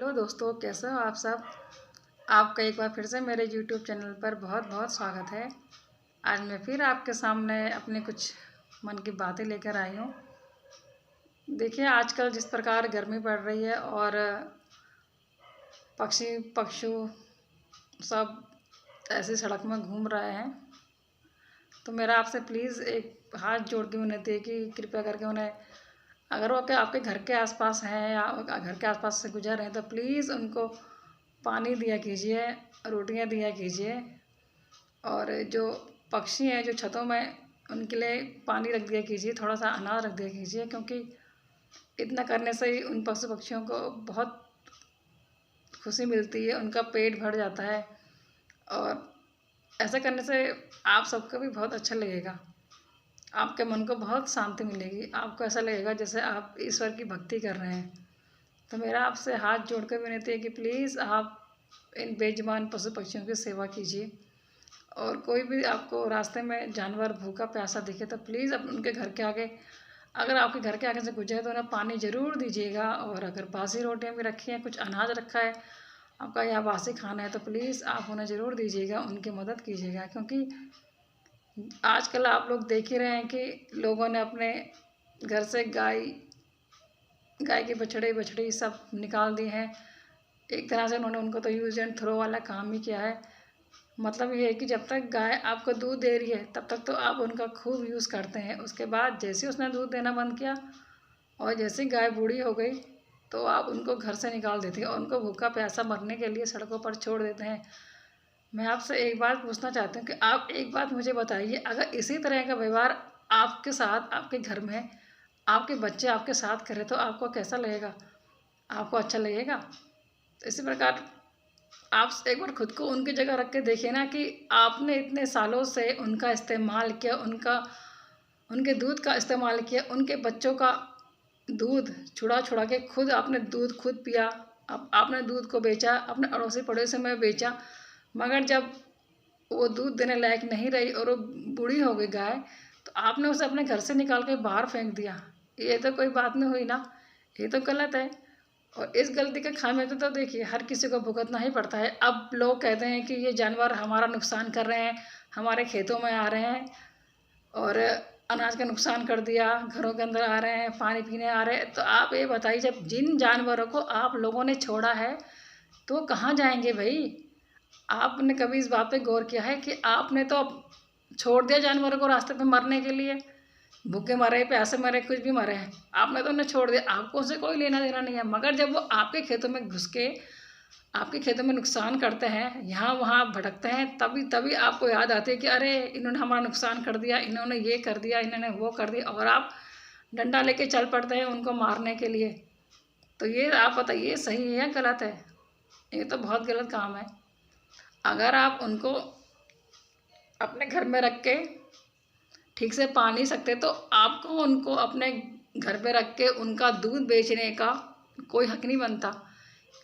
Hello दोस्तों, कैसे हो आप सब। आपका एक बार फिर से मेरे यूट्यूब चैनल पर बहुत बहुत स्वागत है। आज मैं फिर आपके सामने अपने कुछ मन की बातें लेकर आई हूँ। देखिए, आजकल जिस प्रकार गर्मी पड़ रही है और पक्षी सब ऐसी सड़क में घूम रहे हैं, तो मेरा आपसे प्लीज़ एक हाथ जोड़ के विनती है कि कृपया करके उन्हें, अगर वो आपके घर के आसपास हैं या घर के आसपास से गुजर रहे हैं, तो प्लीज़ उनको पानी दिया कीजिए, रोटियां दिया कीजिए। और जो पक्षी हैं जो छतों में, उनके लिए पानी रख दिया कीजिए, थोड़ा सा अनाज रख दिया कीजिए, क्योंकि इतना करने से ही उन पक्षियों को बहुत खुशी मिलती है, उनका पेट भर जाता है। और ऐसा करने से आप सबको भी बहुत अच्छा लगेगा, आपके मन को बहुत शांति मिलेगी, आपको ऐसा लगेगा जैसे आप ईश्वर की भक्ति कर रहे हैं। तो मेरा आपसे हाथ जोड़कर विनती है कि प्लीज़ आप इन बेजुबान पशु पक्षियों की सेवा कीजिए। और कोई भी आपको रास्ते में जानवर भूखा प्यासा दिखे तो प्लीज़ अब उनके घर के आगे, अगर आपके घर के आगे से गुजरे तो उन्हें पानी ज़रूर दीजिएगा। और अगर बासी रोटियां भी रखी हैं, कुछ अनाज रखा है आपका या बासी खाना है, तो प्लीज़ आप उन्हें ज़रूर दीजिएगा, उनकी मदद कीजिएगा। क्योंकि आजकल आप लोग देख ही रहे हैं कि लोगों ने अपने घर से गाय के बछड़े सब निकाल दिए हैं। एक तरह से उन्होंने उनको तो यूज एंड थ्रो वाला काम ही किया है। मतलब ये है कि जब तक गाय आपको दूध दे रही है तब तक तो आप उनका खूब यूज़ करते हैं। उसके बाद जैसे उसने दूध देना बंद किया और जैसे गाय बूढ़ी हो गई तो आप उनको घर से निकाल देते हैं और उनको भूखा प्यासा मरने के लिए सड़कों पर छोड़ देते हैं। मैं आपसे एक बात पूछना चाहती हूँ कि आप एक बात मुझे बताइए, अगर इसी तरह का व्यवहार आपके साथ, आपके घर में आपके बच्चे आपके साथ करें तो आपको कैसा लगेगा? आपको अच्छा लगेगा? तो इसी प्रकार आप एक बार खुद को उनकी जगह रख के देखिए ना, कि आपने इतने सालों से उनका इस्तेमाल किया, उनके दूध का इस्तेमाल किया, उनके बच्चों का दूध छुड़ा छुड़ा के खुद आपने दूध खुद पिया, आपने दूध को बेचा, अपने अड़ोसी पड़ोसी में बेचा। मगर जब वो दूध देने लायक नहीं रही और वो बूढ़ी हो गई गाय, तो आपने उसे अपने घर से निकाल के बाहर फेंक दिया। ये तो कोई बात नहीं हुई ना, ये तो गलत है। और इस गलती के खामियाजा तो देखिए हर किसी को भुगतना ही पड़ता है। अब लोग कहते हैं कि ये जानवर हमारा नुकसान कर रहे हैं, हमारे खेतों में आ रहे हैं और अनाज का नुकसान कर दिया, घरों के अंदर आ रहे हैं, पानी पीने आ रहे हैं। तो आप ये बताइए, जब जिन जानवरों को आप लोगों ने छोड़ा है तो कहाँ जाएंगे भाई? आपने कभी इस बात पे गौर किया है कि आपने तो छोड़ दिया जानवरों को रास्ते पे मरने के लिए, भूखे मरे, प्यासे मरे, कुछ भी मरे हैं, आपने तो उन्हें छोड़ दिया, आपको उससे कोई लेना देना नहीं है। मगर जब वो आपके खेतों में घुस के आपके खेतों में नुकसान करते हैं, यहाँ वहाँ भटकते हैं, तभी तभी आपको याद आती है कि अरे इन्होंने हमारा नुकसान कर दिया, इन्होंने ये कर दिया, इन्होंने वो कर दिया, और आप डंडा लेके चल पड़ते हैं उनको मारने के लिए। तो ये आप बताइए, सही है या गलत है? ये तो बहुत गलत काम है। अगर आप उनको अपने घर में रख के ठीक से पा नहीं सकते तो आपको उनको अपने घर पे रख के उनका दूध बेचने का कोई हक नहीं बनता।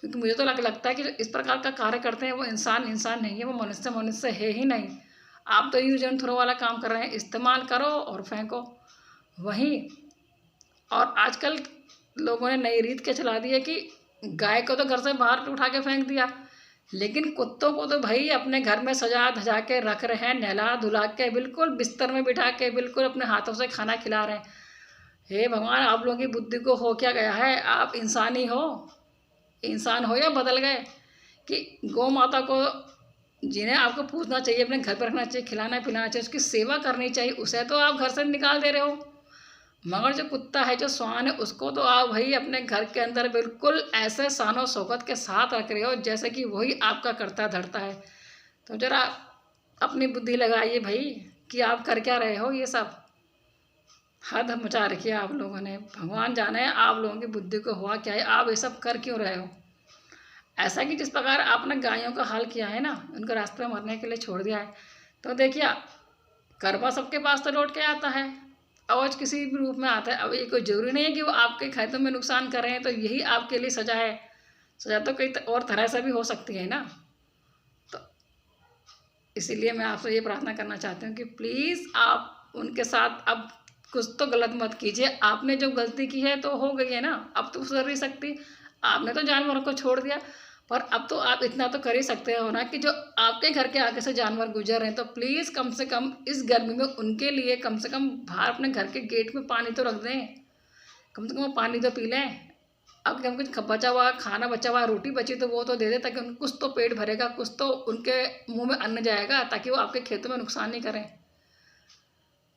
क्योंकि मुझे तो लगता है कि जो इस प्रकार का कार्य करते हैं वो इंसान नहीं है, वो मनुष्य है ही नहीं। आप तो यूज एंड थ्रो वाला काम कर रहे हैं, इस्तेमाल करो और फेंको वहीं। और आजकल लोगों ने नई रीत क्या चला दी है कि गाय को तो घर से बाहर उठा के फेंक दिया, लेकिन कुत्तों को तो भाई अपने घर में सजा धजा के रख रहे हैं, नहला धुला के बिल्कुल बिस्तर में बिठा के बिल्कुल अपने हाथों से खाना खिला रहे हैं। हे भगवान, आप लोगों की बुद्धि को हो क्या गया है? आप इंसान हो या बदल गए? कि गौ माता को जिन्हें आपको पूछना चाहिए, अपने घर पर रखना चाहिए, खिलाना पिलाना चाहिए, उसकी सेवा करनी चाहिए, उसे तो आप घर से निकाल दे रहे हो। मगर जो कुत्ता है, जो श्वान है, उसको तो आप भाई अपने घर के अंदर बिल्कुल ऐसे शानो शौकत के साथ रख रहे हो जैसे कि वही आपका करता धरता है। तो जरा अपनी बुद्धि लगाइए भाई कि आप कर क्या रहे हो। ये सब हद मचा रखी है आप लोगों ने। भगवान जाने आप लोगों की बुद्धि को हुआ क्या है, आप ये सब कर क्यों रहे हो? ऐसा कि जिस प्रकार आपने गायों का हाल किया है ना, उनको रास्ते में मरने के लिए छोड़ दिया है, तो देखिए कर्मा सबके पास तो लौट के आता है, आज किसी भी रूप में आता है। अब ये कोई जरूरी नहीं है कि वो आपके खेतों में नुकसान कर रहे हैं तो यही आपके लिए सजा है। सजा तो कई और तरह से भी हो सकती है ना। तो इसीलिए मैं आपसे ये प्रार्थना करना चाहती हूँ कि प्लीज़ आप उनके साथ अब कुछ तो गलत मत कीजिए। आपने जो गलती की है तो हो गई है ना, अब तो सुधर नहीं सकती। आपने तो जानवरों को छोड़ दिया, पर अब तो आप इतना तो कर ही सकते हो ना कि जो आपके घर के आगे से जानवर गुजर रहे हैं, तो प्लीज़ कम से कम इस गर्मी में उनके लिए कम से कम बाहर अपने घर के गेट में पानी तो रख दें। कम से कम वो पानी तो पी लें। अब हम कुछ बचा हुआ खाना, बचा हुआ रोटी बची तो वो तो दे दे, ताकि उनको कुछ तो पेट भरेगा, कुछ तो उनके मुंह में अन्न जाएगा, ताकि वो आपके खेतों में नुकसान नहीं करें।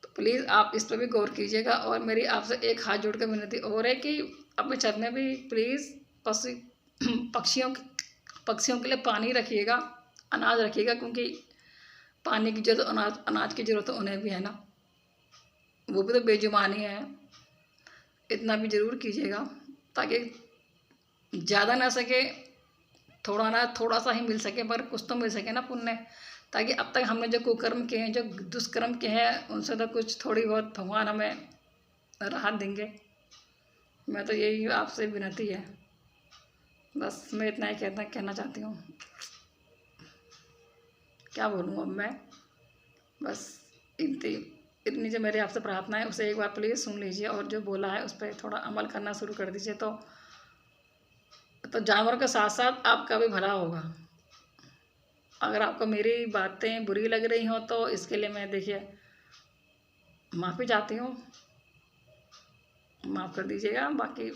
तो प्लीज़ आप इस पर भी गौर कीजिएगा। और मेरी आपसे एक हाथ जोड़ कर विनती और है कि अपने छत में भी प्लीज़ पशु पक्षियों पक्षियों के लिए पानी रखिएगा, अनाज रखिएगा, क्योंकि पानी की जरूरत, अनाज की ज़रूरत तो उन्हें भी है ना, वो भी तो बेजुबान ही है। इतना भी ज़रूर कीजिएगा, ताकि ज़्यादा ना सके, थोड़ा ना थोड़ा सा ही मिल सके, पर कुछ तो मिल सके ना पुण्य, ताकि अब तक हमने जो कुकर्म किए हैं, जो दुष्कर्म किए हैं, उनसे तो कुछ थोड़ी बहुत भगवान हमें राहत देंगे। मैं तो यही आपसे विनती है, बस मैं इतना ही कहना चाहती हूँ। क्या बोलूँ अब मैं, बस इतनी जो मेरी आपसे प्रार्थना है उसे एक बार प्लीज़ सुन लीजिए, और जो बोला है उस पर थोड़ा अमल करना शुरू कर दीजिए, तो जानवरों के साथ साथ आपका भी भला होगा। अगर आपको मेरी बातें बुरी लग रही हों तो इसके लिए मैं देखिए माफ़ी चाहती हूँ, माफ़ कर दीजिएगा। बाकी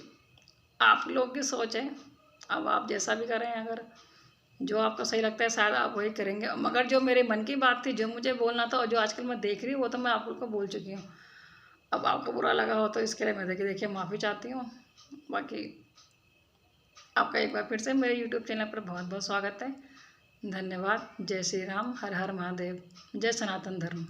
आप लोग की सोच है, अब आप जैसा भी करें, अगर जो आपको सही लगता है शायद आप वही करेंगे, मगर जो मेरे मन की बात थी, जो मुझे बोलना था और जो आजकल मैं देख रही हूँ, वो तो मैं आप लोग को बोल चुकी हूँ। अब आपको बुरा लगा हो तो इसके लिए मैं देखिए माफ़ी चाहती हूँ। बाकी आपका एक बार फिर से मेरे यूट्यूब चैनल पर बहुत बहुत स्वागत है। धन्यवाद। जय श्री राम, हर हर महादेव, जय सनातन धर्म।